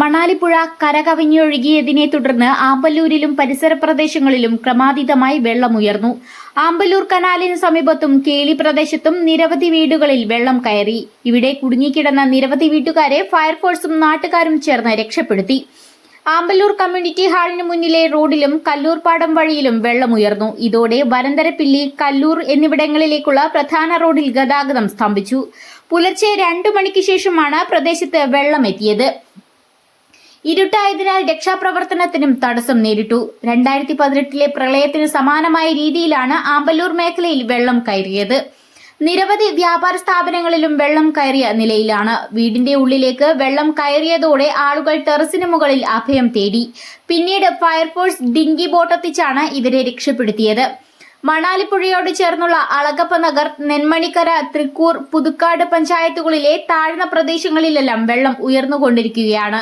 മണാലിപ്പുഴ കരകവിഞ്ഞൊഴുകിയതിനെ തുടർന്ന് ആമ്പല്ലൂരിലും പരിസര പ്രദേശങ്ങളിലും ക്രമാതീതമായി വെള്ളമുയർന്നു. ആമ്പല്ലൂർ കനാലിന് സമീപത്തും കേളി പ്രദേശത്തും നിരവധി വീടുകളിൽ വെള്ളം കയറി. ഇവിടെ കുടുങ്ങിക്കിടന്ന നിരവധി വീട്ടുകാരെ ഫയർഫോഴ്സും നാട്ടുകാരും ചേർന്ന് രക്ഷപ്പെടുത്തി. ആമ്പല്ലൂർ കമ്മ്യൂണിറ്റി ഹാളിന് മുന്നിലെ റോഡിലും കല്ലൂർപാടം വഴിയിലും വെള്ളമുയർന്നു. ഇതോടെ വരന്തരപ്പിള്ളി, കല്ലൂർ എന്നിവിടങ്ങളിലേക്കുള്ള പ്രധാന റോഡിൽ ഗതാഗതം സ്തംഭിച്ചു. പുലർച്ചെ 2 മണിക്ക് ശേഷമാണ് പ്രദേശത്ത് വെള്ളമെത്തിയത്. ഇരുട്ടായതിനാൽ രക്ഷാപ്രവർത്തനത്തിനും തടസ്സം നേരിട്ടു. 2018 പ്രളയത്തിന് സമാനമായ രീതിയിലാണ് ആമ്പല്ലൂർ മേഖലയിൽ വെള്ളം കയറിയത്. നിരവധി വ്യാപാര സ്ഥാപനങ്ങളിലും വെള്ളം കയറിയ നിലയിലാണ്. വീടിന്റെ ഉള്ളിലേക്ക് വെള്ളം കയറിയതോടെ ആളുകൾ ടെറസിന് മുകളിൽ അഭയം തേടി. പിന്നീട് ഫയർഫോഴ്സ് ഡിങ്കി ബോട്ടെത്തിച്ചാണ് ഇവരെ രക്ഷപ്പെടുത്തിയത്. മണാലിപ്പുഴയോട് ചേർന്നുള്ള അളഗപ്പ നഗർ, നെന്മണിക്കര, തൃക്കൂർ, പുതുക്കാട് പഞ്ചായത്തുകളിലെ താഴ്ന്ന പ്രദേശങ്ങളിലെല്ലാം വെള്ളം ഉയർന്നുകൊണ്ടിരിക്കുകയാണ്.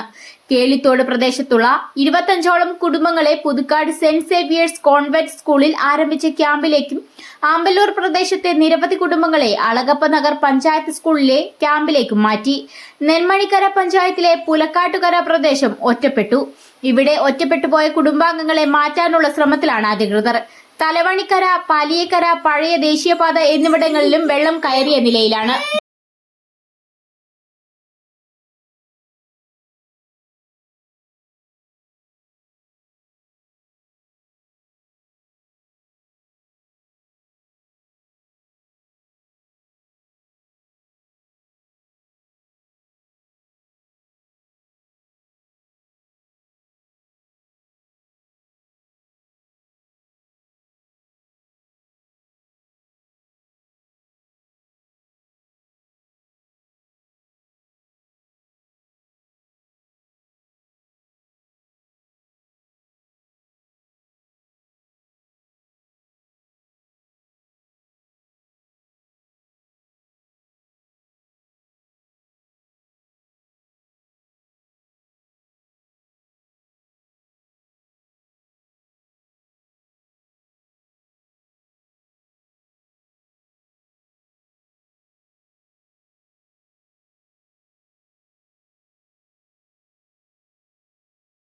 കേളിത്തോട് പ്രദേശത്തുള്ള 25ഓളം കുടുംബങ്ങളെ പുതുക്കാട് സെന്റ് സേവിയേഴ്സ് കോൺവെന്റ് സ്കൂളിൽ ആരംഭിച്ച ക്യാമ്പിലേക്കും ആമ്പല്ലൂർ പ്രദേശത്തെ നിരവധി കുടുംബങ്ങളെ അളഗപ്പ നഗർ പഞ്ചായത്ത് സ്കൂളിലെ ക്യാമ്പിലേക്കും മാറ്റി. നെന്മണിക്കര പഞ്ചായത്തിലെ പുലക്കാട്ടുകര പ്രദേശം ഒറ്റപ്പെട്ടു. ഇവിടെ ഒറ്റപ്പെട്ടുപോയ കുടുംബാംഗങ്ങളെ മാറ്റാനുള്ള ശ്രമത്തിലാണ് അധികൃതർ. തലവണിക്കര, പാലിയേക്കര, പഴയ ദേശീയപാത എന്നിവിടങ്ങളിലും വെള്ളം കയറിയ നിലയിലാണ്.